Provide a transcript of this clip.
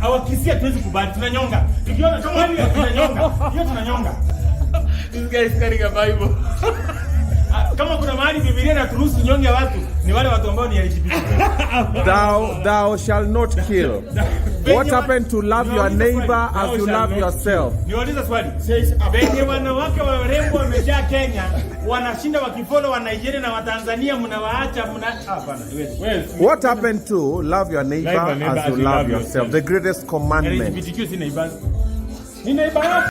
Hawakisia tuwezi kubali, tunanyonga. Tukiona kama hali ya tunanyonga, hiyo tunanyonga. This guy is carrying a Bible. Kama kuna mahali Biblia inaturuhusu nyonge watu, ni wale watu ambao ni LGBT. Thou shall not kill. What happened to love your neighbor as you love yourself? Niuliza swali. Benye wanawake warembo wamejaa Kenya, wanashinda wakifollow wa Nigeria na wa Tanzania, mnawaacha hapana. What happened to love your neighbor as you love yourself? The greatest commandment. LGBTQ si neighbor. Ni neighbor.